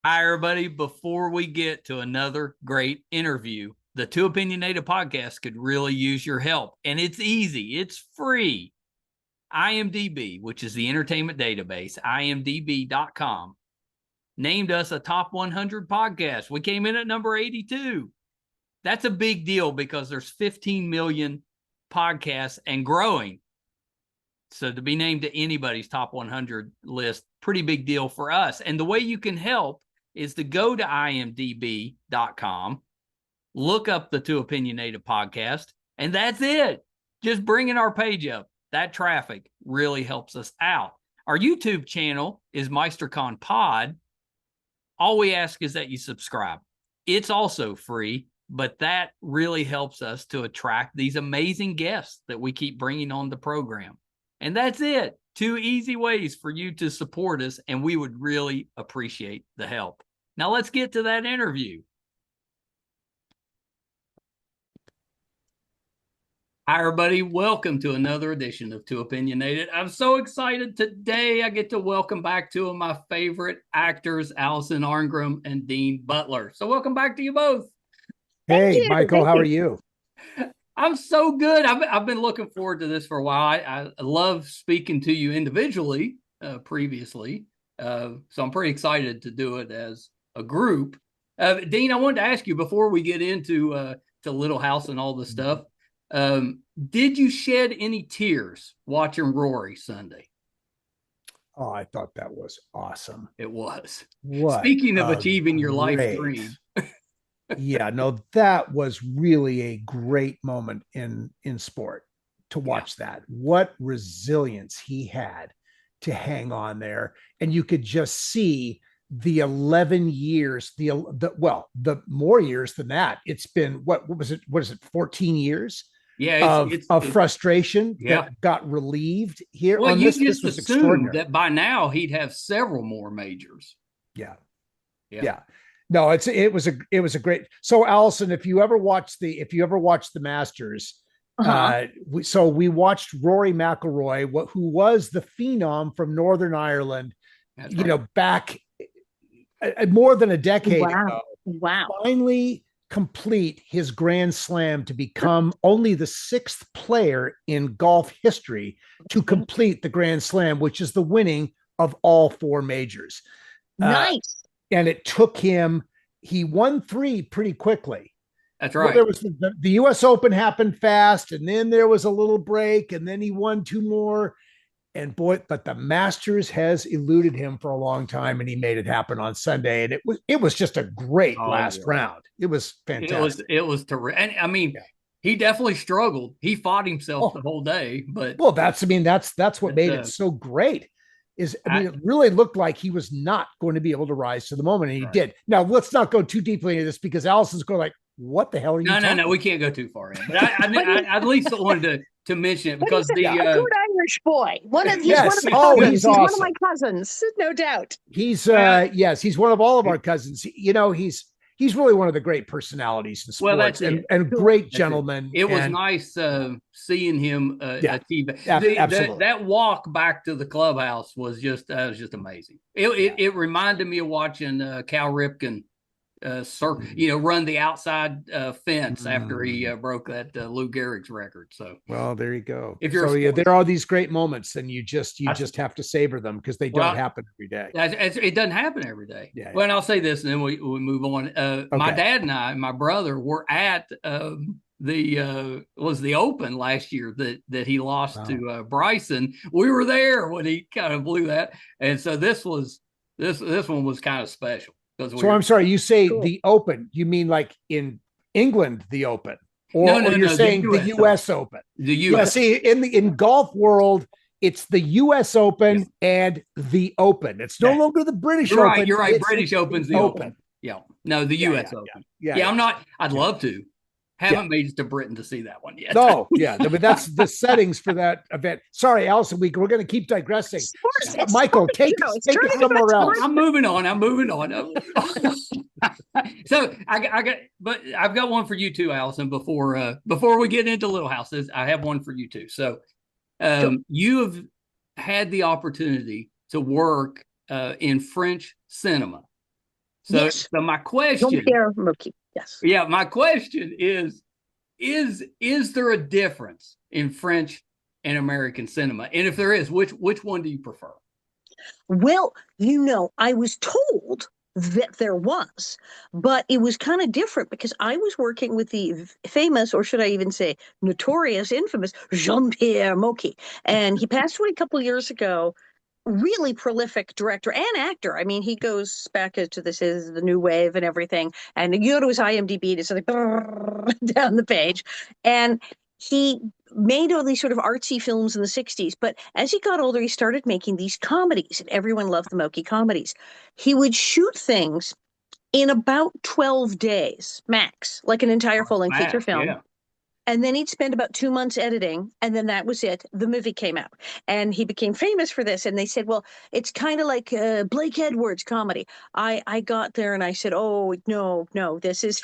Hi, everybody. Before we get to another great interview, the Too Opinionated podcast could really use your help. And it's easy, it's free. IMDb, which is the entertainment database, imdb.com, named us a top 100 podcast. We came in at number 82. That's a big deal because there's 15 million podcasts and growing. So to be named to anybody's top 100 list, pretty big deal for us. And the way you can help is to go to imdb.com, look up the Too Opinionated podcast, and that's it. Just bringing our page up. That traffic really helps us out. Our YouTube channel is MeisterCon Pod. All we ask is that you subscribe. It's also free, but that really helps us to attract these amazing guests that we keep bringing on the program. And that's it. 2 easy ways for you to support us, and we would really appreciate the help. Now let's get to that interview. Hi, everybody. Welcome to another edition of Too Opinionated. I'm so excited today. I get to welcome back two of my favorite actors, Alison Arngrim and Dean Butler. So welcome back to you both. Hey, Michael, how are you? I'm so good. I've been looking forward to this for a while. I love speaking to you individually previously. So I'm pretty excited to do it as a group. Dean, I wanted to ask you before we get into to Little House and all the stuff. Did you shed any tears watching Rory Sunday? Oh, I thought that was awesome. It was. What? Speaking of achieving your life dream. Yeah, no, that was really a great moment in sport to watch that. What resilience he had to hang on there. And you could just see the 11 years, the more years than that. It's been, what was it? What is it? 14 years of frustration that got relieved here. Well, you just this was assumed that by now he'd have several more majors. Yeah. No, it was a great. So Alison, if you ever watched the Masters, we watched Rory McIlroy, who was the phenom from Northern Ireland, back more than a decade ago. Wow. Finally complete his Grand Slam to become only the 6th player in golf history to complete the Grand Slam, which is the winning of all 4 majors. Nice. And it took him, he won 3 pretty quickly. That's right. Well, there was the US Open happened fast, and then there was a little break, and then he won 2 more. And but the Masters has eluded him for a long time, and he made it happen on Sunday. And it was just a great last round. It was fantastic. It was terrific. And I mean, he definitely struggled. He fought himself the whole day, but that's what made it so great. It really looked like he was not going to be able to rise to the moment, and he did. Now, let's not go too deeply into this because Alison's going like, what the hell are you talking No, we can't go too far in. But I at least wanted to mention it because a good Irish boy. He's one of awesome. One of my cousins, no doubt. He's he's one of all of our cousins. He's really one of the great personalities in sports and great gentleman. It was nice seeing him achieve absolutely. That walk back to the clubhouse was just amazing. It reminded me of watching Cal Ripken run the outside fence after he broke that Lou Gehrig's record. So, well, there you go. There are these great moments, and you just have to savor them because they don't happen every day. It doesn't happen every day. Yeah. Well, and I'll say this, and then we move on. My dad and I, my brother, were at the Open last year that he lost to Bryson. We were there when he kind of blew that, and so this one was kind of special. So I'm sorry, you say the Open, you mean like in England, the Open, or you're saying the US Open? The US. See, in golf world, it's the US Open and the Open. It's no longer the British Open. You're right. British Open's the Open. Yeah. No, the US Open. I'm not. I'd love to. Haven't made it to Britain to see that one yet. No, but that's the settings for that event. Sorry, Alison, we're going to keep digressing. Michael, take it somewhere else. I'm moving on. So I've got one for you too, Alison. Before we get into Little Houses, I have one for you too. So, you have had the opportunity to work in French cinema. Yes. So my question, Jean-Pierre Mocky. Yes. yeah, my question is there a difference in French and American cinema? And if there is, which one do you prefer? Well, I was told that there was, but it was kind of different because I was working with the famous, or should I even say notorious, infamous Jean-Pierre Mocky. And he passed away a couple of years ago. Really prolific director and actor. I mean, he goes back to this is the new wave and everything. And you go to his IMDb, it's like down the page. And he made all these sort of artsy films in the 60s. But as he got older, he started making these comedies, and everyone loved the Mocky comedies. He would shoot things in about 12 days max, like an entire full-length feature film. Yeah. And then he'd spend about 2 months editing, and then that was it. The movie came out, and he became famous for this. And they said, "Well, it's kind of like Blake Edwards comedy." I got there, and I said, "Oh no, this is."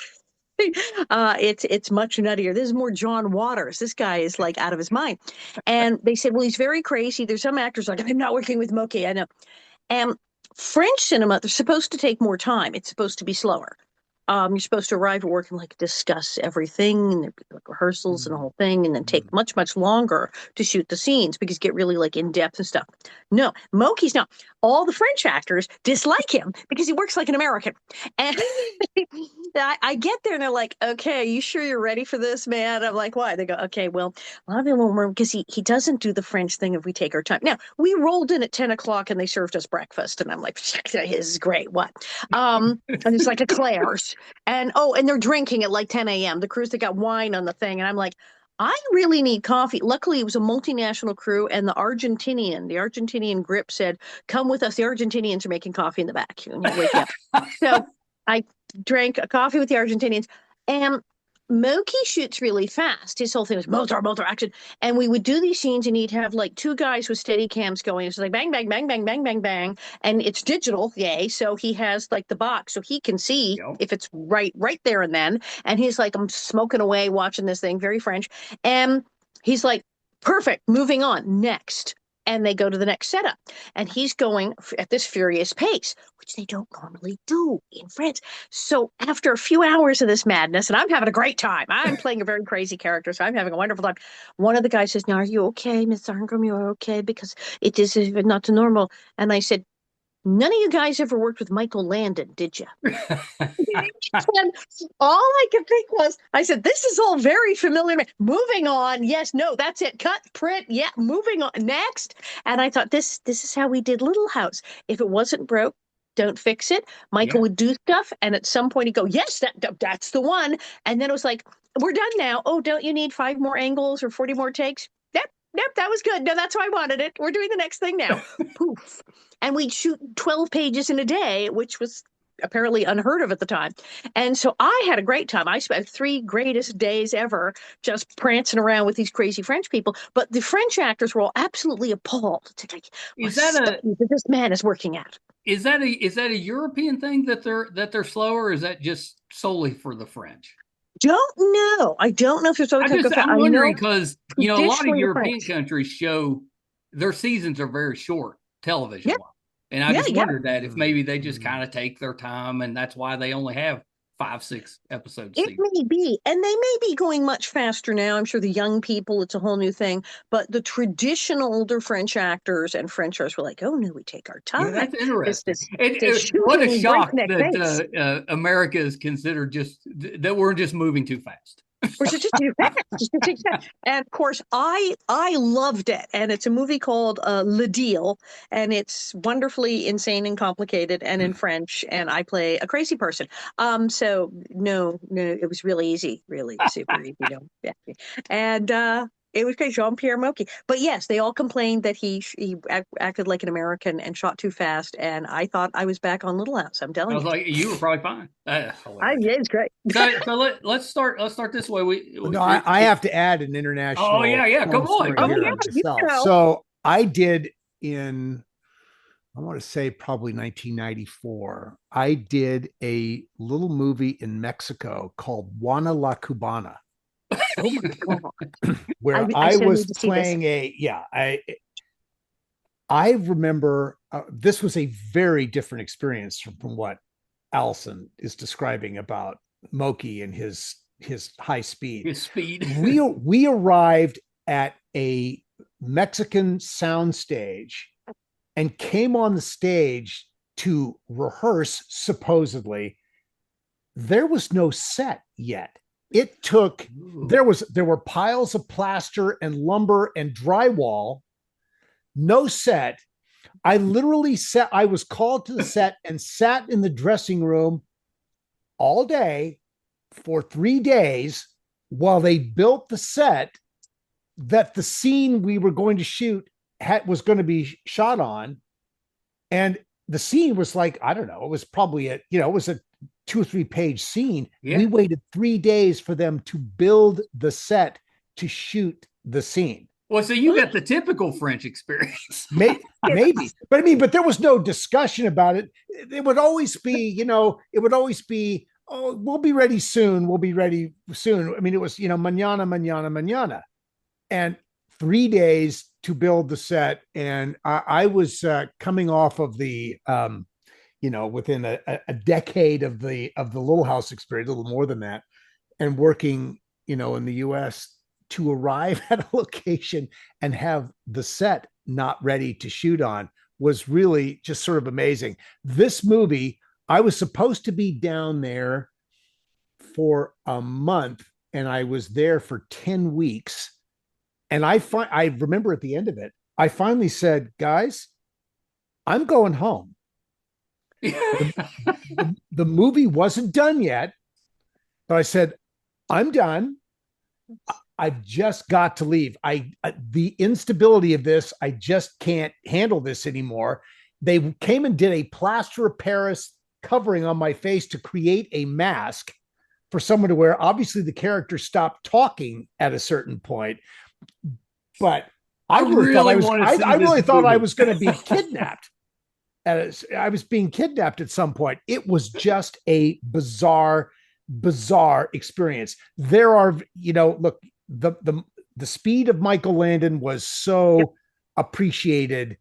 It's much nuttier. This is more John Waters. This guy is like out of his mind. And they said, well, he's very crazy. There's some actors like, I'm not working with Moki. I know. And French cinema, they're supposed to take more time. It's supposed to be slower. You're supposed to arrive at work and like discuss everything, and there'd be like rehearsals and the whole thing, and then take much longer to shoot the scenes because you get really like in depth and stuff. No, Moki's not. All the French actors dislike him because he works like an American. And I get there and they're like, "Okay, you sure you're ready for this, man?" I'm like, "Why?" They go, "Okay, well, a lot of people won't because he doesn't do the French thing if we take our time." Now we rolled in at 10 o'clock and they served us breakfast, and I'm like, "This is great." What? And it's like eclairs. And they're drinking at like 10 a.m. The crews that got wine on the thing. And I'm like, I really need coffee. Luckily, it was a multinational crew, and the Argentinian grip said, "Come with us. The Argentinians are making coffee in the back." And you wake up. So I drank a coffee with the Argentinians. And Moki shoots really fast. His whole thing was motor action. And we would do these scenes, and he'd have like two guys with steady cams going. It's like bang, bang, bang, bang, bang, bang, bang. And it's digital, yay. So he has like the box so he can see if it's right there and then. And he's like, I'm smoking away watching this thing, very French. And he's like, perfect, moving on, next. And they go to the next setup. And he's going at this furious pace, which they don't normally do in France. So after a few hours of this madness, and I'm having a great time. I'm playing a very crazy character, so I'm having a wonderful time. One of the guys says, "Now, are you okay, Miss Arngrim? You're okay? Because it is not normal." And I said, "None of you guys ever worked with Michael Landon, did you?" And all I could think was, I said, "This is all very familiar. Moving on. Yes, no, that's it. Cut, print. Yeah, moving on. Next." And I thought, this is how we did Little House. If it wasn't broke, don't fix it. Michael would do stuff, and at some point he'd go, "Yes, that's the one." And then it was like, "We're done now. Oh, don't you need 5 more angles or 40 more takes?" Yep, that was good. No, that's how I wanted it. We're doing the next thing now. Poof. And we'd shoot 12 pages in a day, which was apparently unheard of at the time. And so I had a great time. I spent 3 greatest days ever just prancing around with these crazy French people. But the French actors were all absolutely appalled. Like, this man is working at? Is that a European thing that they're slower, or is that just solely for the French? Don't know. I don't know if there's other countries. I'm wondering because a lot of European countries show their seasons are very short television. And I just wondered that if maybe they just kind of take their time, and that's why they only have 5-6 episodes. It may be, and they may be going much faster now. I'm sure the young people, it's a whole new thing. But the traditional older French actors and French artists were like, "Oh no, we take our time." Yeah, that's interesting. What a shock that America is considered that we're just moving too fast. We're just too fast. And of course, I loved it. And it's a movie called Le Deal, and it's wonderfully insane and complicated and in French. And I play a crazy person. So no, it was really easy, really super easy. Yeah. And it was great, Jean-Pierre Mocky. But yes, they all complained that he acted like an American and shot too fast. And I thought I was back on Little House. I'm telling you. I was like, you were probably fine. Yeah, it's great. So let's start this way. I have to add an international. Oh yeah, come on. So I did in, I want to say probably 1994. I did a little movie in Mexico called Juana la Cubana. Oh my God. Where I was playing I remember this was a very different experience from what Alison is describing about Moki and his high speed. His speed. we arrived at a Mexican soundstage and came on the stage to rehearse, supposedly. There was no set yet. It took, there were piles of plaster and lumber and drywall, no set. I was called to the set and sat in the dressing room all day for 3 days while they built the set that the scene we were going to shoot was going to be shot on. And the scene was like, I don't know, it was probably it was a 2 or 3 page scene. Yeah. We waited 3 days for them to build the set to shoot the scene. Well, so you got the typical French experience. Maybe. But there was no discussion about it. It would always be, oh, we'll be ready soon. We'll be ready soon. I mean, it was, mañana, mañana, mañana. And 3 days to build the set. And I was coming off of the, within a decade of the Little House experience, a little more than that, and working, in the US, to arrive at a location and have the set not ready to shoot on was really just sort of amazing. This movie, I was supposed to be down there for a month, and I was there for 10 weeks. And I remember at the end of it, I finally said, guys, I'm going home. the movie wasn't done yet, but I said, I'm done. I've just got to leave. The instability of this, I just can't handle this anymore. They came and did a plaster of Paris covering on my face to create a mask for someone to wear. Obviously, the character stopped talking at a certain point, but I really thought I was going to be kidnapped. I was being kidnapped at some point. It was just a bizarre experience. There are, look, the speed of Michael Landon was so appreciated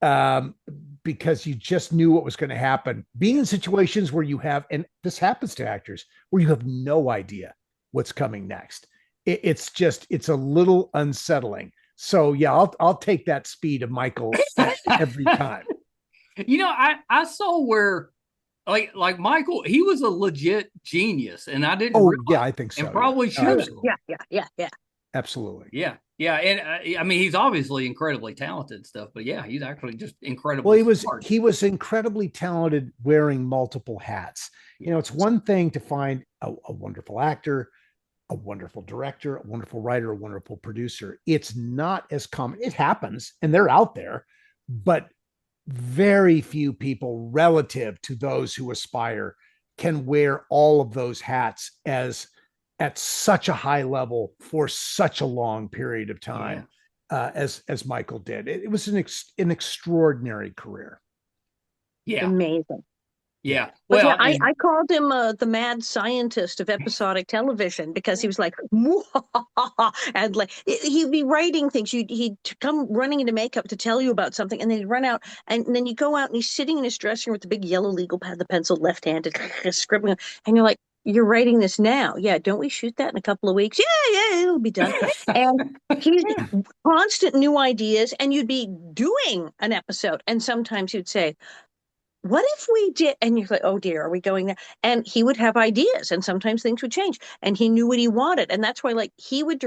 because you just knew what was going to happen. Being in situations where you have, and this happens to actors, where you have no idea what's coming next. It's a little unsettling. So yeah, I'll take that speed of Michael every time. I saw where like Michael, he was a legit genius, and I didn't. I think so. And probably should. Yeah. Absolutely. Yeah. And I mean, he's obviously incredibly talented and stuff, but yeah, he's actually just incredible. Well, he was incredibly talented wearing multiple hats. It's one thing to find a wonderful actor, a wonderful director, a wonderful writer, a wonderful producer. It's not as common. It happens, and they're out there, but very few people relative to those who aspire can wear all of those hats at such a high level for such a long period of time as Michael did. It was an extraordinary career. Yeah. Amazing. Yeah. Well, yeah, I called him the mad scientist of episodic television because he was like, and like he'd be writing things. He'd come running into makeup to tell you about something, and then he'd run out, and then you go out, and he's sitting in his dressing room with the big yellow legal pad, the pencil left-handed, scribbling, and you're like, you're writing this now. Yeah, don't we shoot that in a couple of weeks? Yeah, it'll be done. And he's constant new ideas, and you'd be doing an episode, and sometimes you'd say, what if we did? And you're like, oh dear, are we going there? And he would have ideas, and sometimes things would change, and he knew what he wanted. And that's why, like, he would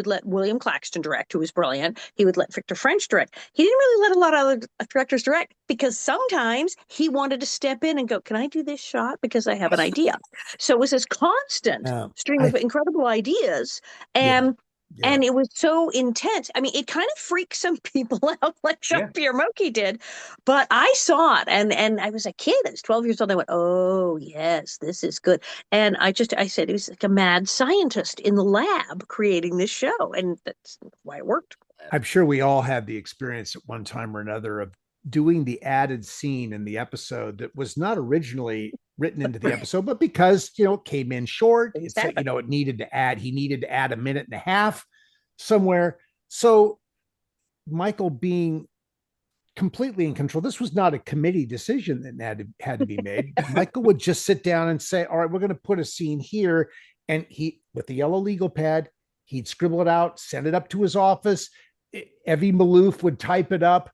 let William Claxton direct, who was brilliant. He would let Victor French direct. He didn't really let a lot of other directors direct because sometimes he wanted to step in and go, can I do this shot? Because I have an idea. So it was this constant stream of incredible ideas. And and it was so intense. I mean, it kind of freaked some people out, like Jean-Pierre Mocky did. But I saw it, and I was a kid. I was 12 years old. I went, oh, yes, this is good. And I said, he was like a mad scientist in the lab creating this show. And that's why it worked. I'm sure we all had the experience at one time or another of doing the added scene in the episode that was not originally written into the episode, but because, it came in short, exactly. He needed to add a minute and a half somewhere. So Michael, being completely in control. This was not a committee decision that had to be made. Michael would just sit down and say, all right, we're going to put a scene here. And he, with the yellow legal pad, he'd scribble it out, send it up to his office. Evie Malouf would type it up.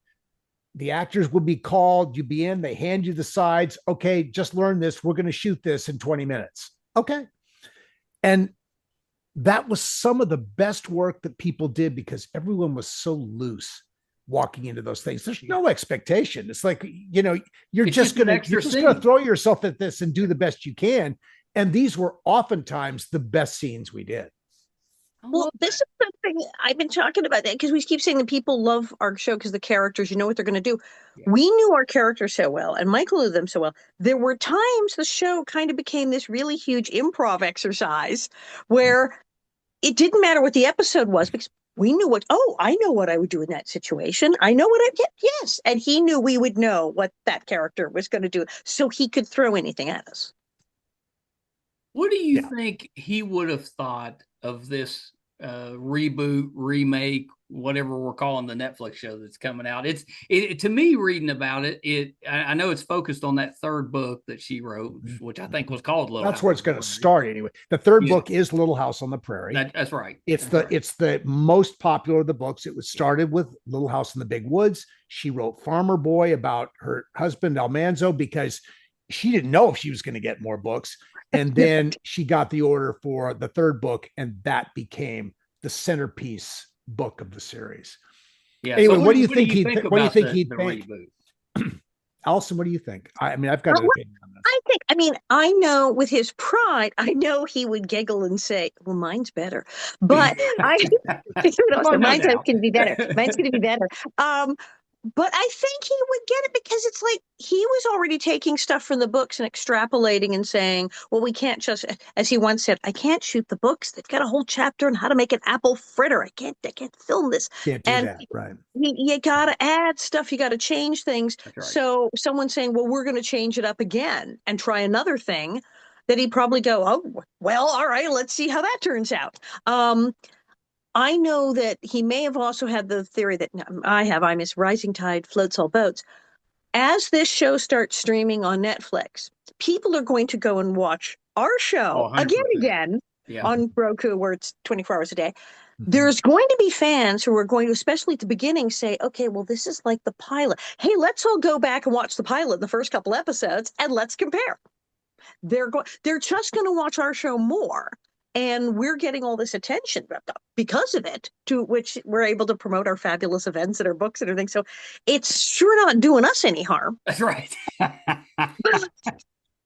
The actors would be called. You'd be in, they hand you the sides. Okay, just learn this. We're going to shoot this in 20 minutes. Okay. And that was some of the best work that people did because everyone was so loose walking into those things. There's no expectation. It's like, you're just going to throw yourself at this and do the best you can. And these were oftentimes the best scenes we did. Well, this is something I've been talking about that because we keep saying that people love our show because the characters, you know what they're going to do. Yeah. We knew our characters so well, and Michael knew them so well. There were times the show kind of became this really huge improv exercise where it didn't matter what the episode was because we knew I know what I would do in that situation. I know what yes. And he knew we would know what that character was going to do, so he could throw anything at us. What do you think he would have thought of this reboot, remake, whatever we're calling the Netflix show that's coming out? To me, reading about it, I know it's focused on that third book that she wrote, which I think was called Little House. That's where it's going to start anyway. The third book is Little House on the Prairie. That's right. It's the most popular of the books. It was started with Little House in the Big Woods. She wrote Farmer Boy about her husband Almanzo because she didn't know if she was going to get more books. And then she got the order for the third book, and that became the centerpiece book of the series. Yeah. Anyway, so what do you think he'd think? Alison, what do you think? I mean, I've got an opinion on this. I know with his pride, I know he would giggle and say, well, mine's better. But mine's going to be better. Mine's going to be better. But I think he would get it because it's like he was already taking stuff from the books and extrapolating and saying, well, we can't just, as he once said, I can't shoot the books. They've got a whole chapter on how to make an apple fritter. I can't film this. Can't do that, right. You got to add stuff. You got to change things. Right. So someone's saying, well, we're going to change it up again and try another thing, that he'd probably go, oh, well, all right, let's see how that turns out. I know that he may have also had the theory that I miss rising tide floats all boats. As this show starts streaming on Netflix, people are going to go and watch our show again on Roku, where it's 24 hours a day. Mm-hmm. There's going to be fans who are going to, especially at the beginning, say, okay, well, this is like the pilot. Hey, let's all go back and watch the pilot in the first couple episodes and let's compare. They're just going to watch our show more. And we're getting all this attention because of it, to which we're able to promote our fabulous events and our books and everything. So it's sure not doing us any harm. That's right.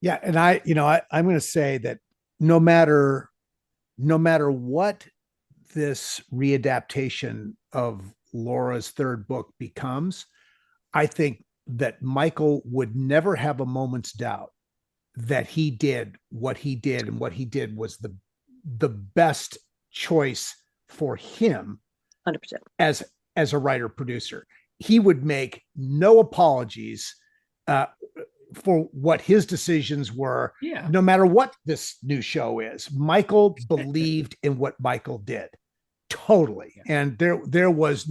Yeah. And I'm going to say that no matter what this readaptation of Laura's third book becomes, I think that Michael would never have a moment's doubt that he did what he did, and what he did was the best choice for him 100%. as a writer producer. He would make no apologies for what his decisions were, no matter what this new show is. Michael believed in what Michael did totally. And there was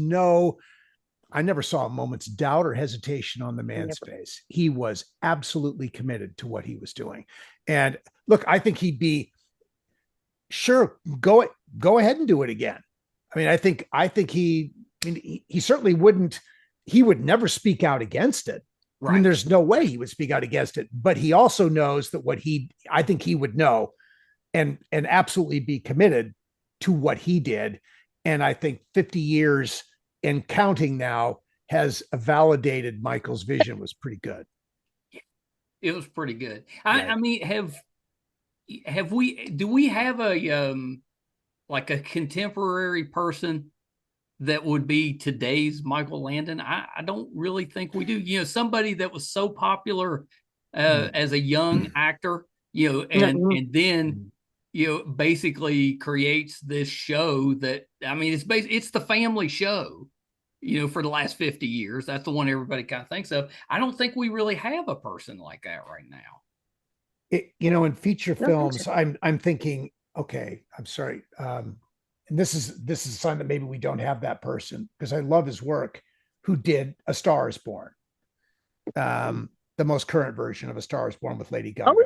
I never saw a moment's doubt or hesitation on the man's face. He was absolutely committed to what he was doing. And look, I think he'd be, sure, go ahead and do it again. I mean, I think he certainly wouldn't, he would never speak out against it. Right. I mean, there's no way he would speak out against it, but he also knows that I think he would know and absolutely be committed to what he did. And I think 50 years and counting now has validated Michael's vision was pretty good. It was pretty good. Right. I mean, do we have a like a contemporary person that would be today's Michael Landon? I don't really think we do. Somebody that was so popular as a young actor, and then basically creates this show that, I mean, it's the family show, for the last 50 years. That's the one everybody kind of thinks of. I don't think we really have a person like that right now. In feature films, I'm thinking, okay, I'm sorry. And this is a sign that maybe we don't have that person, because I love his work. who did A Star Is Born, the most current version of A Star Is Born with Lady Gaga. Oh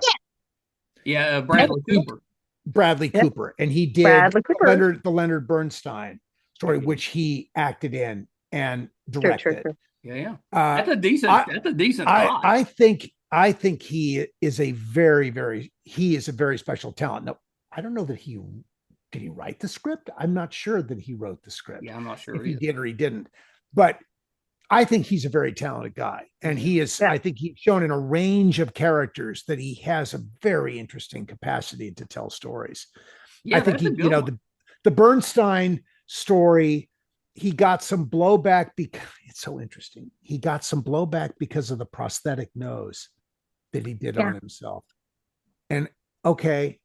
Yeah, Bradley Cooper. Bradley Yeah. Cooper, and he did Bradley Cooper. the Leonard Bernstein story, which he acted in and directed. True. Yeah. Uh, That's a decent. That's a decent. I think he is a very special talent. Now, I don't know that did he write the script? I'm not sure that he wrote the script. Yeah, I'm not sure if he did or he didn't. But I think he's a very talented guy, and he is. Yeah. I think he's shown in a range of characters that he has a very interesting capacity to tell stories. Yeah, I think the Bernstein story, he got some blowback because it's so interesting. He got some blowback because of the prosthetic nose that he did on himself. And okay,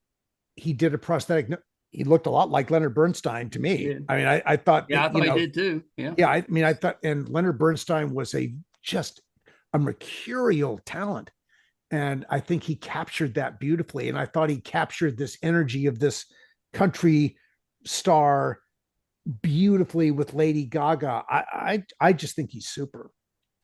he did a prosthetic nose. He looked a lot like Leonard Bernstein to me. I mean, I thought. Yeah, I thought he did too. Yeah. Yeah. I mean, I thought, and Leonard Bernstein was just a mercurial talent. And I think he captured that beautifully. And I thought he captured this energy of this country star beautifully with Lady Gaga. I just think he's super.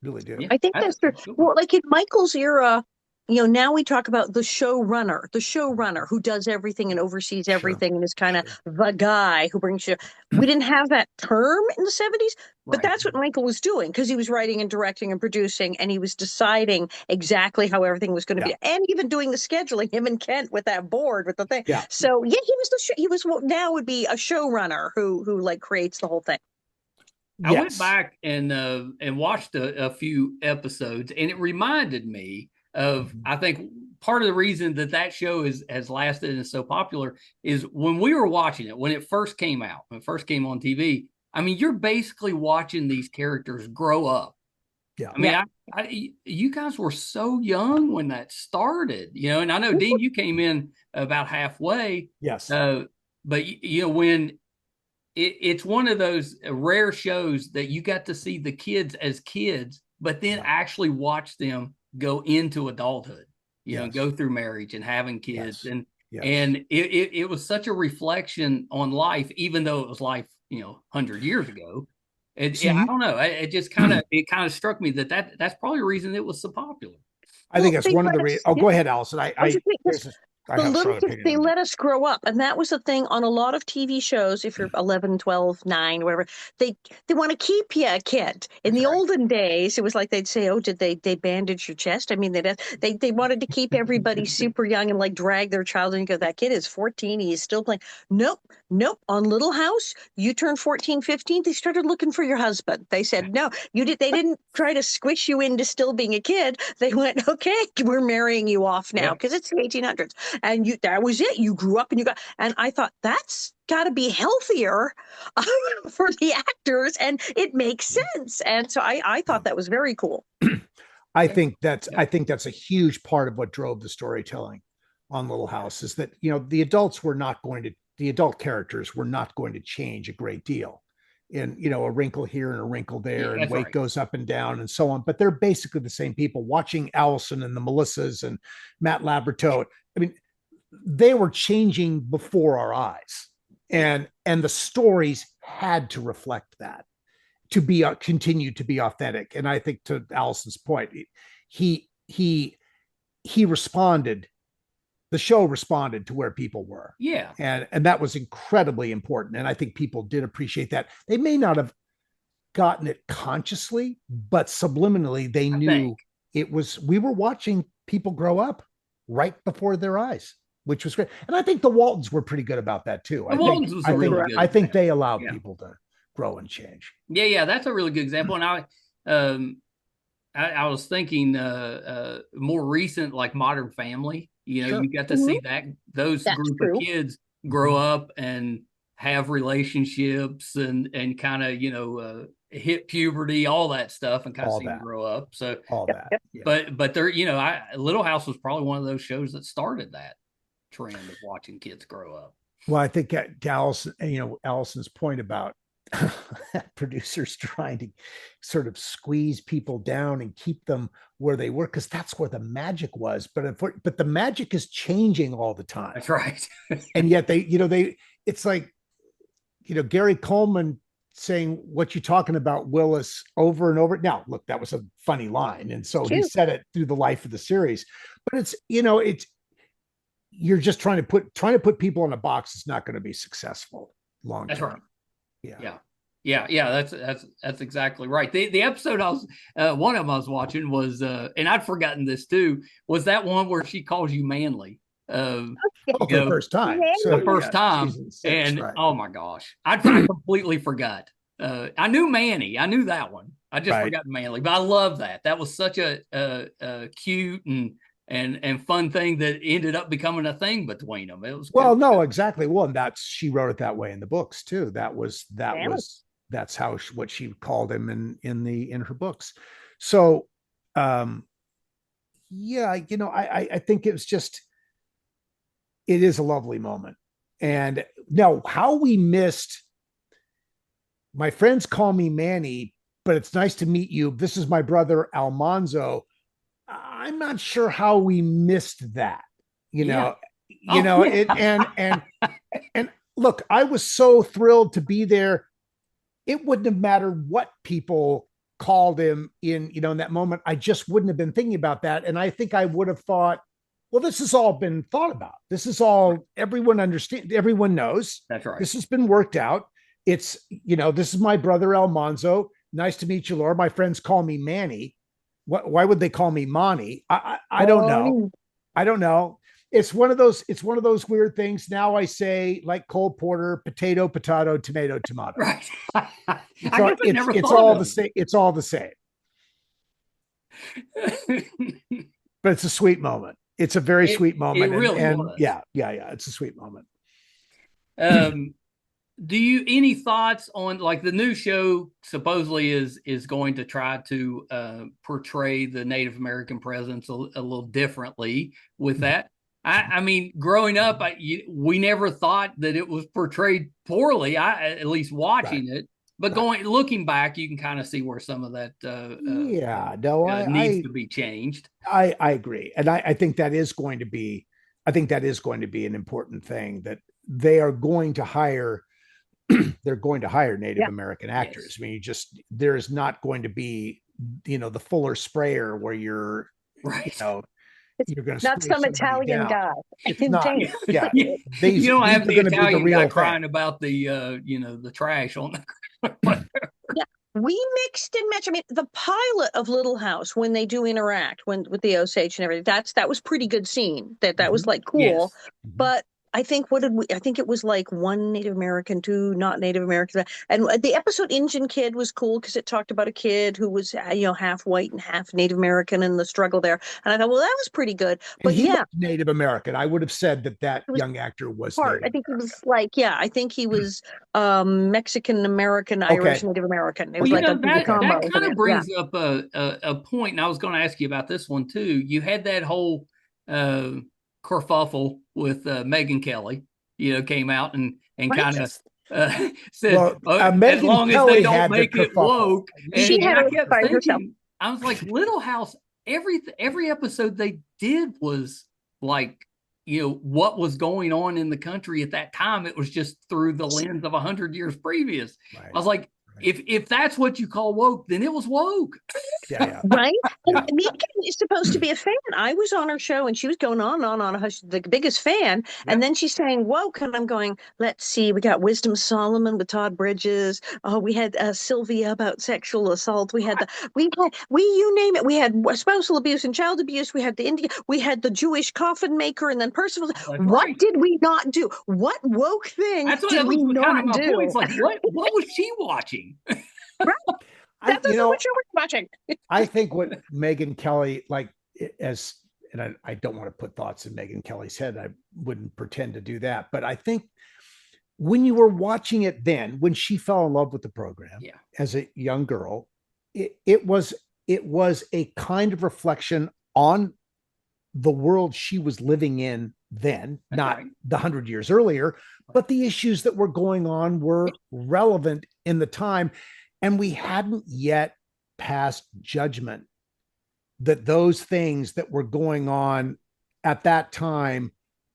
Really do. I think that's true. Well, like in Michael's era, now we talk about the showrunner who does everything and oversees everything and is kind of the guy who brings you. We didn't have that term in the 70s, but that's what Michael was doing, because he was writing and directing and producing, and he was deciding exactly how everything was going to be, and even doing the scheduling. Him and Kent with that board with the thing. Yeah. So he was he was what now would be a showrunner who like creates the whole thing. I went back and watched a few episodes, and it reminded me of, I think part of the reason that show has lasted and is so popular is when we were watching it, when it first came out, when it first came on TV. I mean, you're basically watching these characters grow up. Yeah. I mean, you guys were so young when that started, and I know, Dean, you came in about halfway. Yes. But, when it's one of those rare shows that you got to see the kids as kids, but then actually watch them go into adulthood, go through marriage and having kids. And it was such a reflection on life, even though it was life, 100 years ago. I don't know. It just kind of struck me that's probably the reason it was so popular. I think that's one of the reasons. Oh, go ahead, Allison. The little kids, they let us grow up. And that was the thing on a lot of TV shows. If you're 11, 12, 9, whatever, they want to keep you a kid. In the olden days, it was like they'd say, oh, did they bandage your chest? I mean, they wanted to keep everybody super young and like drag their child and go, that kid is 14. He is still playing. Nope. On Little House, you turned 14, 15. They started looking for your husband. They said, no, they didn't try to squish you into still being a kid. They went, okay, we're marrying you off now because it's the 1800s. And that was it. You grew up and I thought that's got to be healthier for the actors, and it makes sense. And so I thought that was very cool. I think that's a huge part of what drove the storytelling on Little House is that, the adult characters were not going to change a great deal. And, a wrinkle here and a wrinkle there, and weight goes up and down and so on. But they're basically the same people. Watching Alison and the Melissas and Matt Labrato, I mean, they were changing before our eyes, and the stories had to reflect that to be continue to be authentic. And I think, to Alison's point, he responded. The show responded to where people were. Yeah. And that was incredibly important. And I think people did appreciate that. They may not have gotten it consciously, but subliminally they knew we were watching people grow up right before their eyes, which was great. And I think the Waltons were pretty good about that too. I think they allowed people to grow and change. Yeah. That's a really good example. And I was thinking more recent, like Modern Family. You got to see those group of kids grow up and have relationships and kind of, hit puberty, all that stuff, and kind of see them grow up. So all that. Yeah. But they're, Little House was probably one of those shows that started that trend of watching kids grow up. Well, I think Allison's point about producers trying to sort of squeeze people down and keep them where they were, because that's where the magic was. But the magic is changing all the time. That's right. And yet it's like, Gary Coleman saying, what you talking about, Willis, over and over. Now, look, that was a funny line. And so he said it through the life of the series, but it's, you're just trying to put people in a box is not going to be successful long term. That's right. Yeah. Yeah. That's exactly right. The episode I was, one of them I was watching was, and I'd forgotten this too, was that one where she calls you manly. For the first time. So, the first time. And right. Oh my gosh, I completely forgot. I knew Manny. I knew that one. I just forgot Manly, but I love that. That was such a cute and fun thing that ended up becoming a thing between them. It was well, no, exactly. Well, and she wrote it that way in the books too. That's how what she called him in her books. So, I think it was just. It is a lovely moment. And now how we missed, my friends call me Manny, but it's nice to meet you. This is my brother, Almanzo. I'm not sure how we missed that, and look, I was so thrilled to be there. It wouldn't have mattered what people called him in that moment. I just wouldn't have been thinking about that. And I think I would have thought, well, this has all been thought about. This is all everyone understands. Everyone knows. That's right. This has been worked out. It's, this is my brother, Almanzo. Nice to meet you, Laura. My friends call me Manny. Why would they call me Monty? I don't know. I don't know. It's one of those weird things. Now I say, like Cole Porter, potato, tomato, tomato. Right. It's all the same. It's all the same. But it's a sweet moment. It's a very sweet moment. It really was. Yeah. It's a sweet moment. Do you any thoughts on, like, the new show supposedly is going to try to portray the Native American presence a little differently with that? I mean, growing up, we never thought that it was portrayed poorly. At least watching it. But looking back, you can kind of see where some of that needs to be changed. I agree, and I think that is going to be. I think that is going to be an important thing, that they are going to hire. They're going to hire Native American actors. Yes. I mean, there is not going to be, the Fuller Sprayer where you're, you're going to not some Italian guy. It's not. Yeah, you don't have the Italian guy crying about the trash on the. We mixed and matched. I mean, the pilot of Little House, when they do interact with the Osage and everything, that was pretty good scene. That was like cool, yes. But. I think I think it was like one Native American, two not Native American. And the episode Injun Kid was cool because it talked about a kid who was, half white and half Native American and the struggle there. And I thought, well, that was pretty good. But he was Native American. I would have said that young actor was part. I think he was I think he was Mexican American, Irish, Native American. It was that kind of brings up a point. And I was going to ask you about this one too. You had that whole kerfuffle with Megyn Kelly, came out and kind of said, as long as they don't make it woke. And she had I kept thinking, I was like, Little House, every episode they did was like, what was going on in the country at that time. It was just through the lens of 100 years previous. Right. I was like, if that's what you call woke, then it was woke. Yeah. Right? And Megyn is supposed to be a fan. I was on her show and she was going on the biggest fan. Yeah. And then she's saying woke. And I'm going, let's see, we got Wisdom Solomon with Todd Bridges. Oh, we had Sylvia about sexual assault. We had you name it. We had spousal abuse and child abuse. We had the Jewish coffin maker, and then Percival. What did we not do? What woke thing did we not do? It's like, what was she watching? Right. That's what you're watching. I think what Megyn Kelly, and I don't want to put thoughts in Megyn Kelly's head. I wouldn't pretend to do that. But I think when you were watching it then, when she fell in love with the program as a young girl, it was a kind of reflection on the world she was living in then, not the 100 years earlier, but the issues that were going on were relevant in the time. And we hadn't yet passed judgment that those things that were going on at that time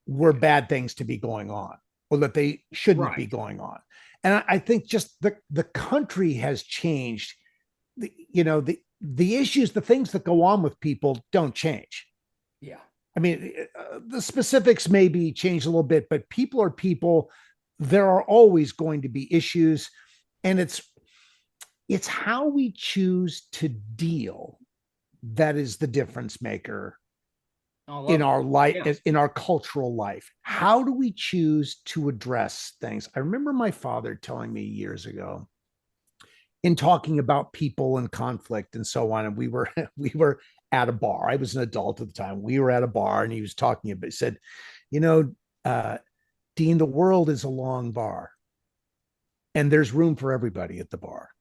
were bad things to be going on, or that they shouldn't be going on. And I think just the country has changed. The issues, the things that go on with people don't change. Yeah. I mean, the specifics maybe change a little bit, but people are people. There are always going to be issues, and it's how we choose to deal that is the difference maker in our life, in our cultural life. How do we choose to address things? I remember my father telling me years ago, in talking about people and conflict and so on, and we were at a bar. I was an adult at the time. We were at a bar, and he was talking about. He said, Dean, the world is a long bar, and there's room for everybody at the bar.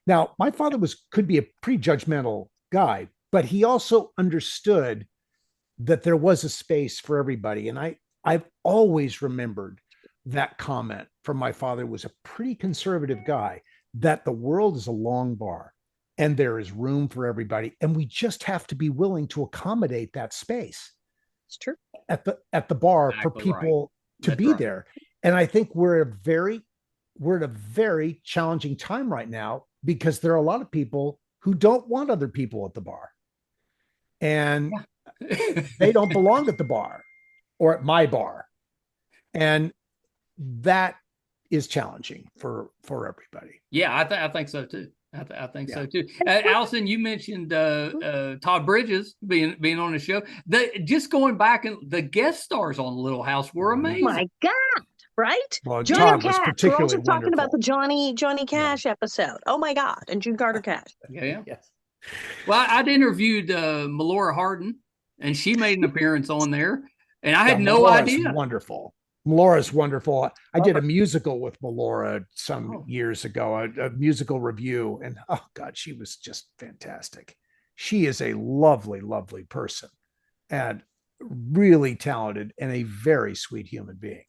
Now, my father could be a pretty judgmental guy, but he also understood that there was a space for everybody. And I've always remembered that comment from my father. Was a pretty conservative guy, that the world is a long bar and there is room for everybody. And we just have to be willing to accommodate that space. It's true. At the bar for people to be there. And I think we're at a very challenging time right now, because there are a lot of people who don't want other people at the bar. And they don't belong at the bar or at my bar. And that is challenging for everybody. Yeah, I think so too. I think so too. Alison, you mentioned Todd Bridges being on the show. Just going back, and the guest stars on Little House were amazing. Oh my God. Right? Well, Johnny Cash. We're also talking about the Johnny Cash episode. Oh my God. And June Carter Cash. Yeah. Yes. Well, I'd interviewed Melora Hardin, and she made an appearance on there, and I had no idea. Wonderful. Melora's wonderful. I did a musical with Melora some years ago, a musical review, and oh God, she was just fantastic. She is a lovely, lovely person, and really talented, and a very sweet human being.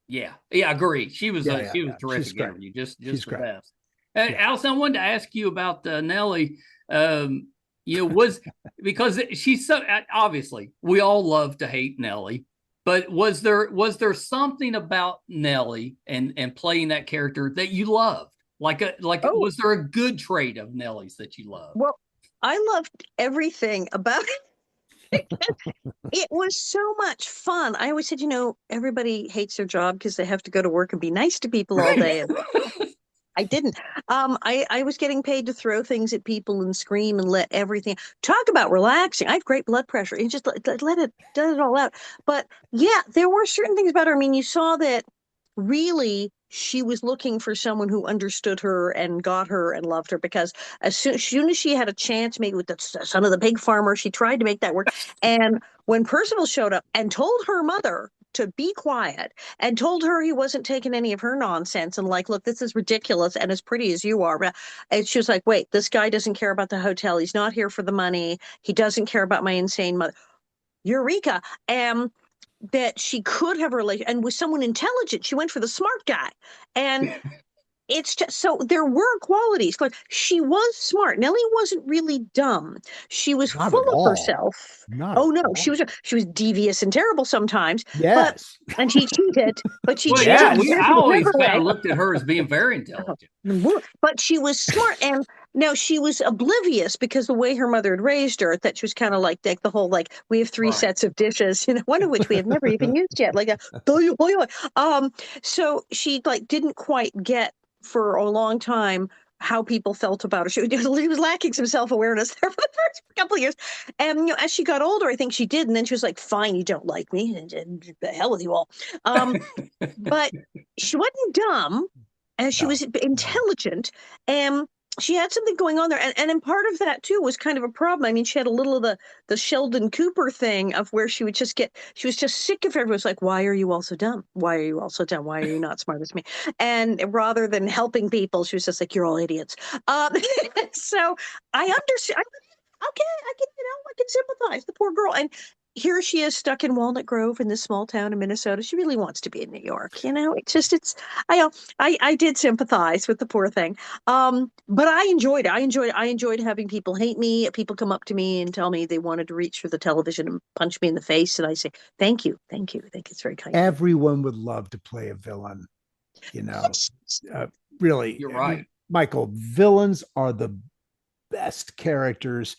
Yeah, I agree. She was a terrific interview. Just the best. Alison, I wanted to ask you about Nellie. Was because she's so, obviously we all love to hate Nellie, but was there something about Nellie and playing that character that you loved? Was there a good trait of Nellie's that you loved? Well, I loved everything about it. It was so much fun. I always said, everybody hates their job because they have to go to work and be nice to people all day. And I didn't. I was getting paid to throw things at people and scream and let everything. Talk about relaxing. I have great blood pressure. You just let it all out. But yeah, there were certain things about her. I mean, you saw that really she was looking for someone who understood her and got her and loved her, because as soon as she had a chance, maybe with the son of the pig farmer, she tried to make that work. And when Percival showed up and told her mother to be quiet and told her he wasn't taking any of her nonsense and look, this is ridiculous, and as pretty as you are. And she was like, wait, this guy doesn't care about the hotel. He's not here for the money. He doesn't care about my insane mother. Eureka. That she could have a relation, and with someone intelligent, she went for the smart guy. And it's just, so there were qualities. Like, she was smart. Nellie wasn't really dumb. She was full of herself. She was devious and terrible sometimes. Yes. And she cheated, but she cheated. Yeah, I always kind of looked at her as being very intelligent. But she was smart. And now she was oblivious, because the way her mother had raised her, that she was kind of like the whole, we have three sets of dishes, one of which we have never even used yet. So she didn't quite get for a long time how people felt about her. She was lacking some self-awareness there for the first couple of years. And as she got older, I think she did. And then she was like, fine, you don't like me, and the hell with you all. But she wasn't dumb, and she was intelligent, and she had something going on there. And in part of that too was kind of a problem. I mean, she had a little of the Sheldon Cooper thing of where she was just sick of everyone's like, why are you all so dumb? Why are you all so dumb? Why are you not smart as me? And rather than helping people, she was just like, you're all idiots. So I understand. Okay, I can sympathize. The poor girl. And here she is stuck in Walnut Grove in this small town in Minnesota. She really wants to be in New York. I did sympathize with the poor thing. But I enjoyed it. I enjoyed having people hate me. People come up to me and tell me they wanted to reach for the television and punch me in the face. And I say, thank you. I think it's very kind. Everyone would love to play a villain. you know, really, You're right. Michael, villains are the best characters.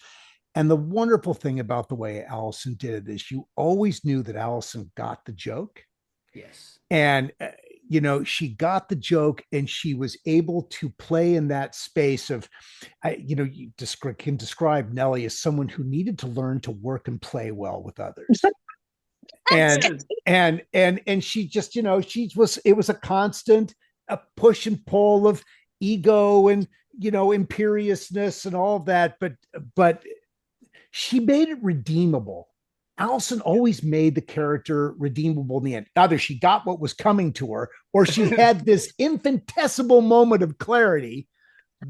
And the wonderful thing about the way Alison did it is you always knew that Alison got the joke. Yes. And, she got the joke and she was able to play in that space of, you can describe Nellie as someone who needed to learn to work and play well with others. And she just, it was a constant push and pull of ego and, imperiousness and all of that. But she made it redeemable. Alison always made the character redeemable in the end. Either she got what was coming to her, or she had this infinitesimal moment of clarity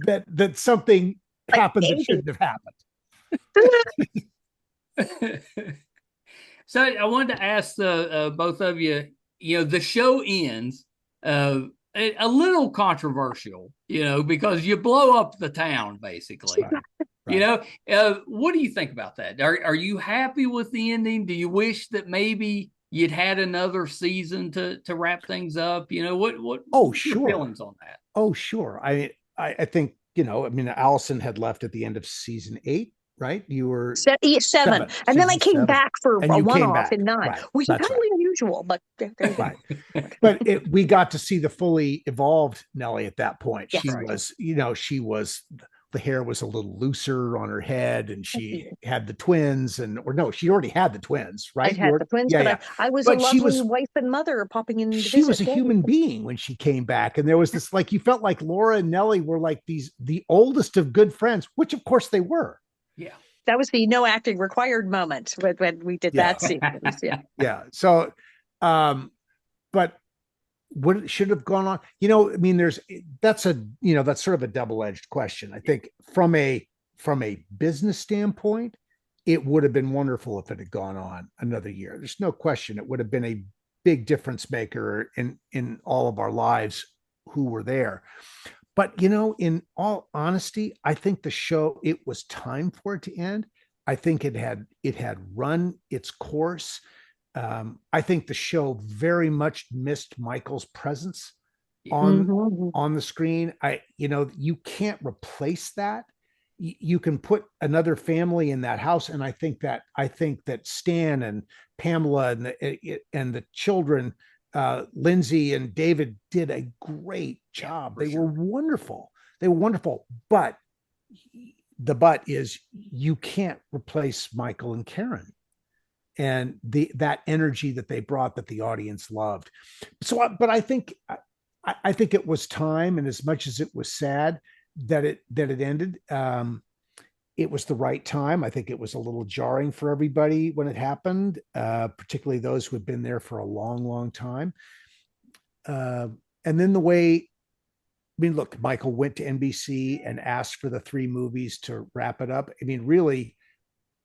that something happened that shouldn't have happened. So I wanted to ask both of you, the show ends a little controversial, because you blow up the town, basically. Right. What do you think about that? Are you happy with the ending? Do you wish that maybe you'd had another season to wrap things up? What sure. Feelings on that? Oh, sure. I think, Alison had left at the end of season 8. Right, you were 7, and then I came back for a one-off in 9, right. which is totally unusual. But right, but we got to see the fully evolved Nellie at that point. Yes. She was, the hair was a little looser on her head, and she had the twins, she already had the twins, right? I had the twins, but I was a lovely wife and mother popping in. She was a human being when she came back, and there was this you felt like Laura and Nellie were like the oldest of good friends, which of course they were. Yeah, that was the no acting required moment when we did that sequence. Yeah, yeah. So, but what should have gone on? That's sort of a double-edged question. I think from a business standpoint, it would have been wonderful if it had gone on another year. There's no question it would have been a big difference maker in all of our lives who were there. But, in all honesty, I think the show, it was time for it to end. I think it had run its course. I think the show very much missed Michael's presence on the screen. You can't replace that. You can put another family in that house. And I think that Stan and Pamela and the children, Lindsay and David, did a great job. They were wonderful. But the but is you can't replace Michael and Karen and that energy that they brought that the audience loved. So, but I think it was time, and as much as it was sad that it ended, it was the right time. I think it was a little jarring for everybody when it happened, particularly those who had been there for a long, long time. And then the way, look, Michael went to NBC and asked for the 3 movies to wrap it up. Really,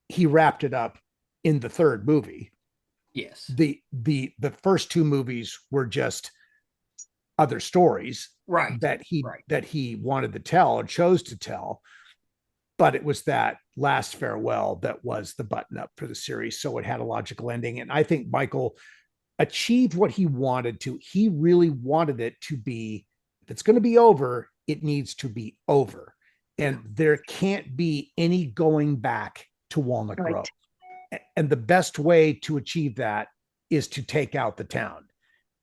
he wrapped it up in the 3rd movie. Yes. The first 2 movies were just other stories, right, that he wanted to tell or chose to tell. But it was that last farewell that was the button up for the series. So it had a logical ending. And I think Michael achieved what he wanted to. He really wanted it to be, if it's going to be over, it needs to be over. And there can't be any going back to Walnut Grove. And the best way to achieve that is to take out the town.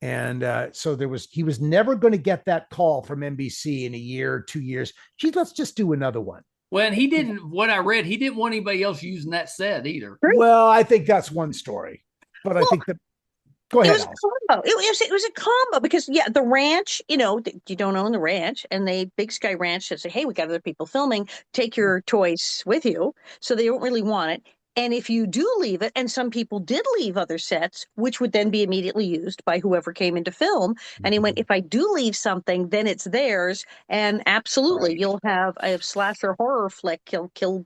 And so he was never going to get that call from NBC in a year, 2 years. Gee, let's just do another one. Well, and he didn't, what I read, he didn't want anybody else using that set either. Well, I think that's one story. But I think that, go ahead, Alison. It was a combo because, the ranch, you don't own the ranch. And Big Sky Ranch says, hey, we got other people filming. Take your toys with you. So they don't really want it. And if you do leave it, and some people did leave other sets, which would then be immediately used by whoever came into film. And he went, if I do leave something, then it's theirs. And absolutely, you'll have a slasher horror flick, killing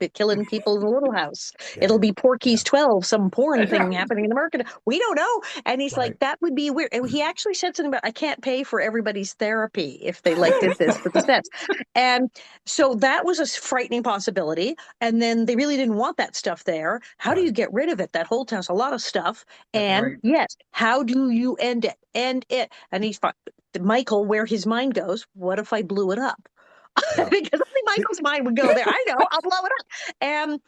people in the little house. It'll be Porky's 12, some porn thing happening in the market. We don't know. And he's like, that would be weird. And he actually said something about, I can't pay for everybody's therapy if they did this with the sets. And so that was a frightening possibility. And then they really didn't want that stuff there. How do you get rid of it? That whole town's a lot of stuff. And yes, how do you end it? And he's fine. Michael where his mind goes. What if I blew it up? Yeah. Because only Michael's mind would go there. I know, I'll blow it up. And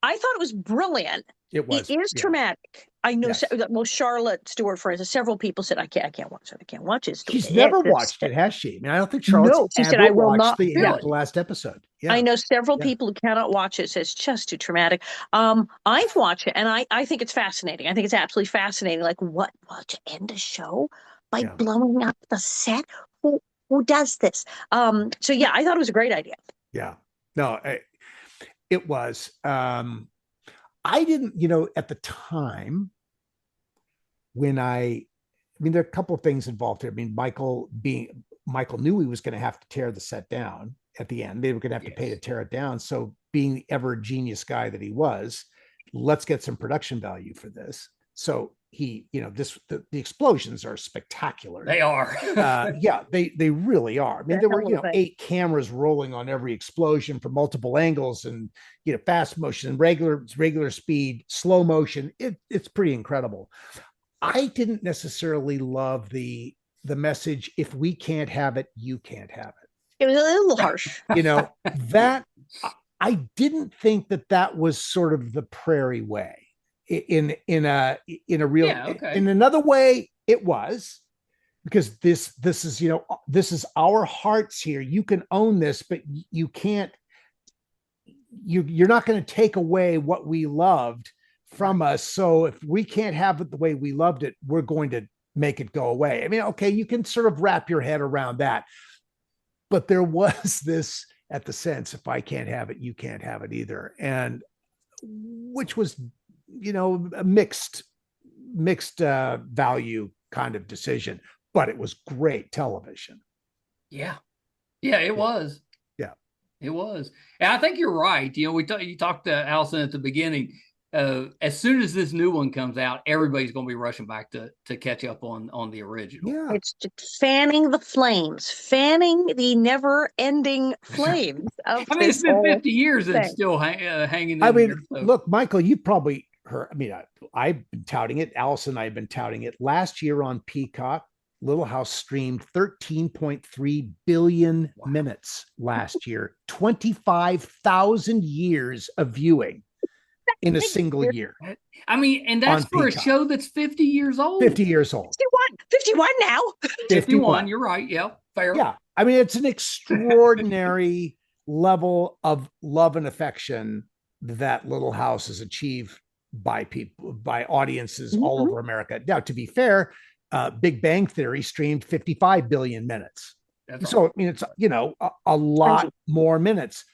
I thought it was brilliant. It was. It is traumatic. I know. Yes. Well, Charlotte Stewart, for instance, several people said, I can't watch it. I can't watch it. She's never watched it, has she? I mean, I don't think Charlotte's she ever said, I will watched not. the last episode. Yeah. I know several people who cannot watch it. Says just too traumatic. I've watched it, and I think it's fascinating. I think it's absolutely fascinating. Like, what to end a show by blowing up the set? Who does this? So yeah, I thought it was a great idea. Yeah. No, it was. I didn't, at the time when I mean, there are a couple of things involved here. I mean, Michael knew he was going to have to tear the set down at the end. They were going to have to pay to tear it down. So being the ever genius guy that he was, let's get some production value for this. So he, the explosions are spectacular. They are. They really are. I mean, there were, 8 cameras rolling on every explosion from multiple angles, and, fast motion, regular speed, slow motion. It's pretty incredible. I didn't necessarily love the message, if we can't have it, you can't have it. It was a little harsh. That I didn't think that was sort of the Prairie way. In a real, in another way, it was, because this is, this is our hearts here. You can own this, but you can't. You're not going to take away what we loved from us. So if we can't have it the way we loved it, we're going to make it go away. I mean, okay, you can sort of wrap your head around that, but there was this at the sense, if I can't have it, you can't have it either, and which was, a mixed value kind of decision, but it was great television. Yeah, it was. Yeah, it was. And I think you're right. You talked to Alison at the beginning. As soon as this new one comes out, everybody's going to be rushing back to catch up on the original. Yeah, it's just fanning the never-ending flames. Of I mean, it's been 50 years and it's still hanging in. I mean, there, so. Look, Michael, you probably heard. I mean, I've been touting it. Alison and I have been touting it. Last year on Peacock, Little House streamed 13.3 billion minutes last year. 25,000 years of viewing in a single year. I mean, and that's for a show that's 50 years old. 50 years old. 51 now. 51, you're right. Yeah, fair. Yeah. I mean, it's an extraordinary level of love and affection that Little House has achieved by audiences all over America. Now, to be fair, Big Bang Theory streamed 55 billion minutes. That's so, right. I mean, it's, a lot more minutes,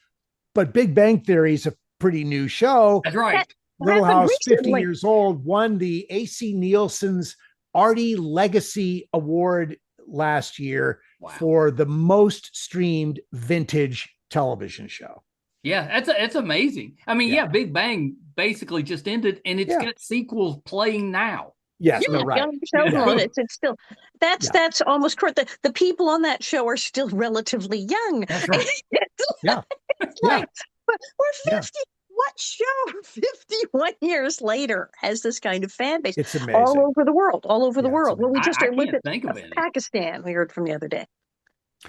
but Big Bang Theory is a pretty new show. That's right. Little House, 50 years old, won the AC Nielsen's Artie Legacy Award last year for the most streamed vintage television show. Yeah, that's amazing. I mean, Big Bang basically just ended, and it's got sequels playing now. Yes, no, right. It's still that's almost correct. The people on that show are still relatively young. That's right. It's like, but we're 50. What show 51 years later has this kind of fan base? It's amazing. All over the world. Well, we just looked at think of it. Pakistan. We heard from the other day.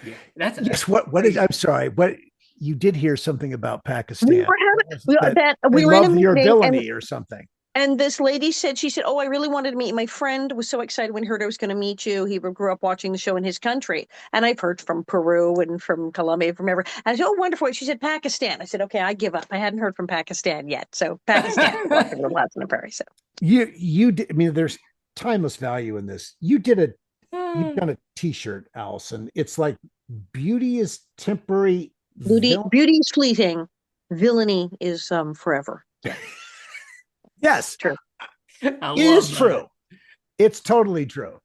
Yeah, that's what is? I'm sorry. What you did hear something about Pakistan? We were in a your meeting ability or something. And this lady said, "Oh, I really wanted to meet you. My friend was so excited when he heard I was going to meet you. He grew up watching the show in his country. And I've heard from Peru and from Colombia, from everywhere. And I said, oh, wonderful. She said, Pakistan. I said, okay, I give up. I hadn't heard from Pakistan yet. So Pakistan, watching Little House on the Prairie. So you did, I mean, there's timeless value in this. You've done a t-shirt, Alison. It's like beauty is temporary. Beauty is fleeting. Villainy is forever. Yeah. Yes, true. It is true. It's totally true.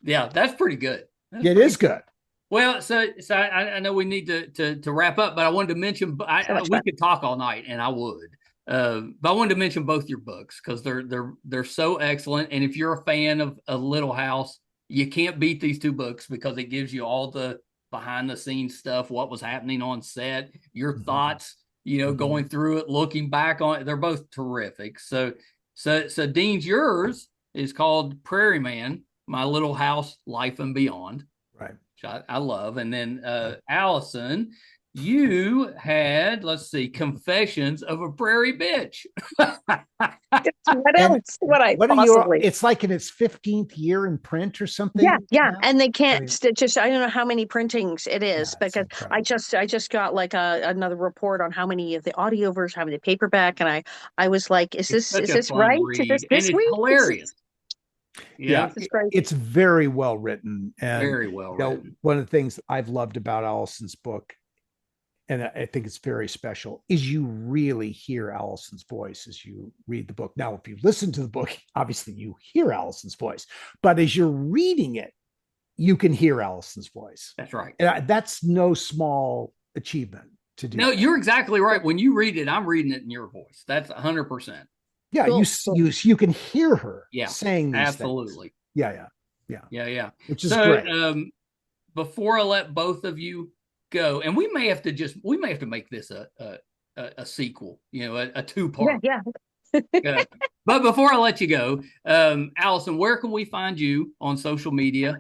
Yeah, that's pretty good. It is good. Well, so I know we need to wrap up, but I wanted to mention we could talk all night, and I would. But I wanted to mention both your books because they're so excellent. And if you're a fan of a Little House, you can't beat these 2 books because it gives you all the behind the scenes stuff, what was happening on set, your thoughts. Going through it, looking back on it, they're both terrific. So Dean's, yours is called Prairie Man. My Little House, Life and Beyond, Right. which I love. And then Alison, you had, let's see, Confessions of a Prairie Bitch. What else? What are your? It's like in its 15th year in print or something. Yeah. And they can't just. I don't know how many printings it is because incredible. I just got like another report on how many of the audio versions, how many paperback, and I was like, is this right? Read. Is this and week? It's hilarious. Yeah, it's very well written, and very well written. One of the things I've loved about Alison's book, and I think it's very special, is you really hear Alison's voice as you read the book. Now, if you listen to the book, obviously you hear Alison's voice, but as you're reading it, you can hear Alison's voice. That's right. And that's no small achievement to do. No, you're exactly right. When you read it, I'm reading it in your voice. That's 100%. Yeah, cool. You can hear her saying these absolutely. Things. Yeah. Which is great. Before I let both of you go, and we may have to make this a sequel, a two-part. Yeah. But before I let you go, Alison, where can we find you on social media?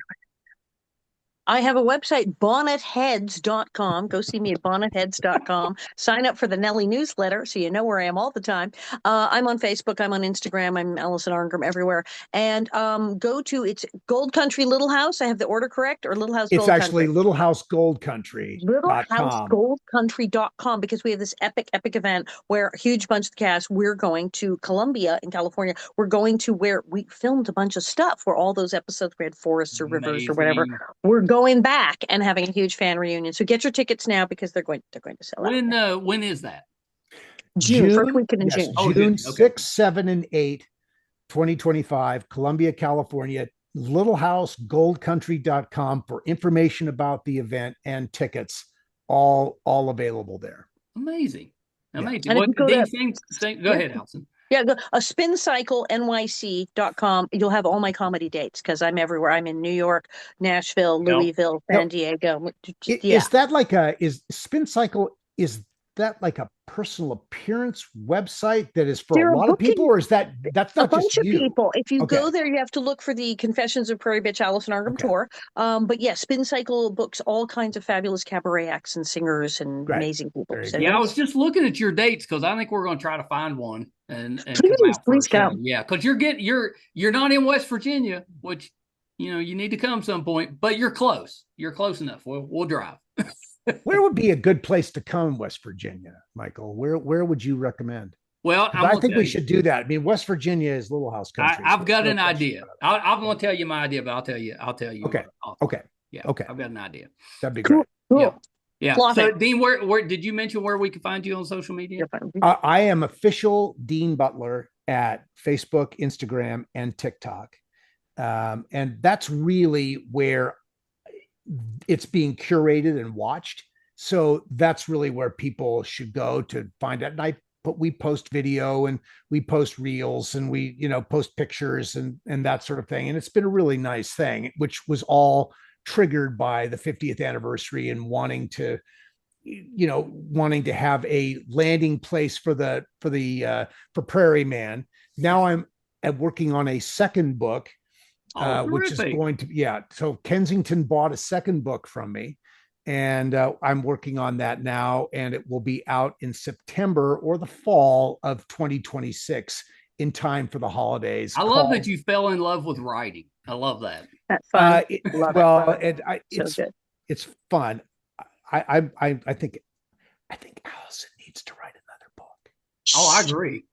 I have a website, bonnetheads.com. Go see me at bonnetheads.com. Sign up for the Nellie newsletter so you know where I am all the time. I'm on Facebook. I'm on Instagram. I'm Alison Arngrim everywhere. And go to, it's Gold Country Little House. I have the order correct, or Little House Gold Country? It's actually Little House Gold Country. LittleHouseGoldCountry.com, because we have this epic event where a huge bunch of the cast, we're going to Columbia in California. We're going to where we filmed a bunch of stuff where all those episodes, we had forests or rivers or whatever. We're going back and having a huge fan reunion. So get your tickets now because they're going to sell out. When is that? June, first weekend in June. June 6, 7, and 8, 2025, Columbia, California. LittleHouseGoldCountry.com for information about the event and tickets, all available there. Amazing. And go ahead, Alison. Yeah, go spincyclenyc.com. You'll have all my comedy dates because I'm everywhere. I'm in New York, Nashville, Louisville, San Diego. Is that like is Spin Cycle, is that like a personal appearance website that is for a lot of people, or is that's not a bunch just of people? If you go there, you have to look for the Confessions of Prairie Bitch Alison Arngrim tour. But yeah, Spin Cycle books all kinds of fabulous cabaret acts and singers and amazing people. So I was just looking at your dates because I think we're going to try to find one and please come. Yeah, because you're not in West Virginia, which you need to come some point, but you're close. You're close enough. We'll drive. Where would be a good place to come in West Virginia, Michael? Where would you recommend? Well, I think we should do that. I mean, West Virginia is Little House country. I've got an idea. I'm going to tell you my idea, but I'll tell you. Okay. Yeah. Okay. I've got an idea. That'd be great. Cool. Yeah. So, Dean, where did you mention where we can find you on social media? I am official Dean Butler at Facebook, Instagram, and TikTok. And that's really where it's being curated and watched. So that's really where people should go to find it. And we post video and we post reels and we, post pictures and that sort of thing. And it's been a really nice thing, which was all triggered by the 50th anniversary and wanting to have a landing place for Prairie Man. Now I'm working on a second book, which is going to, so Kensington bought a second book from me, and I'm working on that now, and it will be out in September or the fall of 2026 in time for the holidays. I love that you fell in love with writing. I love that. That's fun. It's fun. I think Alison needs to write another book. Oh, I agree.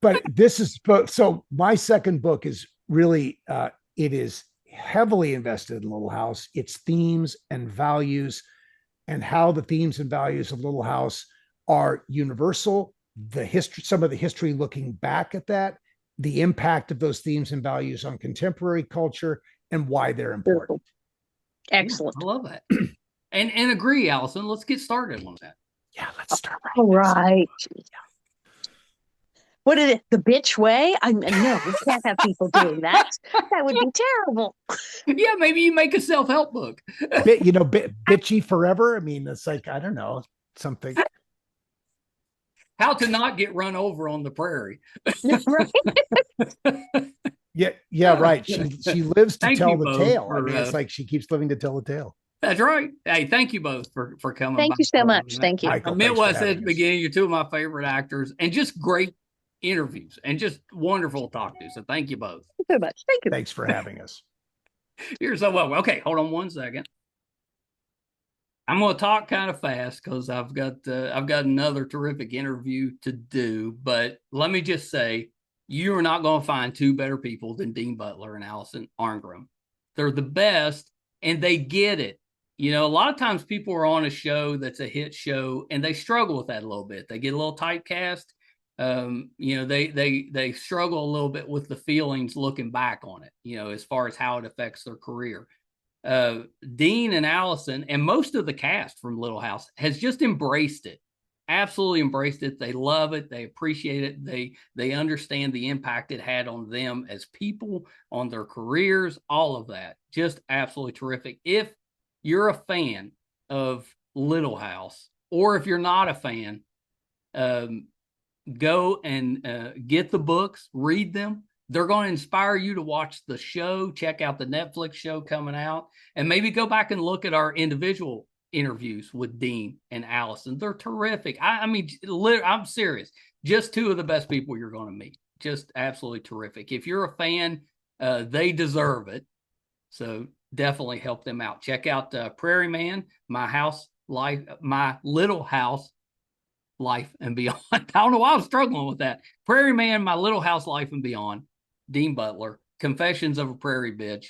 But this is so my second book is really it is heavily invested in Little House, its themes and values, and how the themes and values of Little House are universal, some of the history looking back at that, the impact of those themes and values on contemporary culture, and why they're important. Excellent. I love that. and agree, Alison. Let's get started on that. Yeah, let's start. All right. What is it? The bitch way? No, we can't have people doing that. That would be terrible. Yeah, maybe you make a self-help book. Bitchy forever. I mean, it's like, I don't know, something. how to not get run over on the prairie. Right. Yeah, right. She lives to Thank tell you the both tale. for, I mean, it's like she keeps living to tell the tale. That's right. Hey, thank you both for coming Thank by. you so much. Thank you. I Michael, meant thanks what I for said at having the us. beginning. You're two of my favorite actors and just great interviews and just wonderful to talk to. So thank you both. Thank you so much. Thank you. Thanks for having us. You're so welcome. Okay, hold on one second. I'm going to talk kind of fast because I've got another terrific interview to do. But let me just say, you are not going to find two better people than Dean Butler and Alison Arngrim. They're the best, and they get it. You know, a lot of times people are on a show that's a hit show, and they struggle with that a little bit. They get a little typecast. You know, they struggle a little bit with the feelings looking back on it. You know, as far as how it affects their career. Dean and Alison and most of the cast from Little House has just embraced it, absolutely embraced it. They love it. They appreciate it. They understand the impact it had on them as people, on their careers, all of that. Just absolutely terrific. If you're a fan of Little House, or if you're not a fan, go and get the books, read them. They're going to inspire you to watch the show, check out the Netflix show coming out, and maybe go back and look at our individual interviews with Dean and Alison. They're terrific. I mean, I'm serious. Just two of the best people you're going to meet. Just absolutely terrific. If you're a fan, they deserve it. So definitely help them out. Check out Prairie Man, My Little House, Life and Beyond. I don't know why I was struggling with that. Prairie Man, My Little House, Life and Beyond. Dean Butler, Confessions of a Prairie Bitch,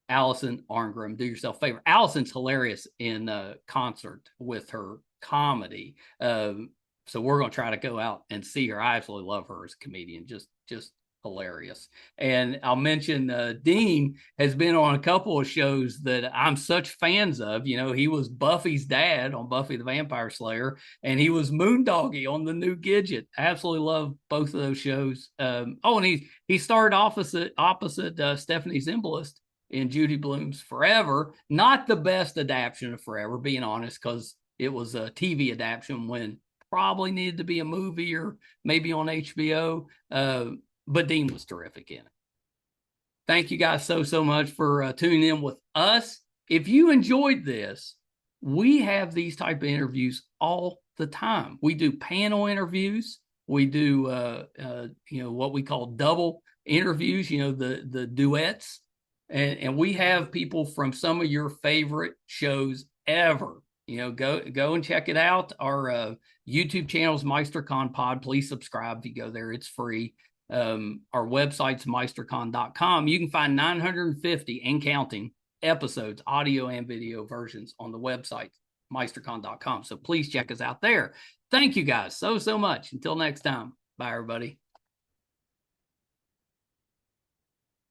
Alison Arngrim. Do yourself a favor. Alison's hilarious in concert with her comedy. So we're going to try to go out and see her. I absolutely love her as a comedian. Just hilarious. And I'll mention Dean has been on a couple of shows that I'm such fans of. You know, he was Buffy's dad on Buffy the Vampire Slayer, and he was Moondoggy on The New Gidget. I absolutely love both of those shows. And he starred opposite Stephanie Zimbalist in Judy Blume's Forever. Not the best adaptation of Forever, being honest, because it was a TV adaptation when probably needed to be a movie or maybe on HBO. But Dean was terrific in it. Thank you guys so much for tuning in with us. If you enjoyed this, we have these type of interviews all the time. We do panel interviews. We do, what we call double interviews, the duets. And we have people from some of your favorite shows ever. Go and check it out. Our YouTube channel is MeisterCon Pod. Please subscribe if you go there. It's free. Our website's meistercon.com. You can find 950 and counting episodes, audio and video versions on the website, meistercon.com. So please check us out there. Thank you guys so much. Until next time. Bye, everybody.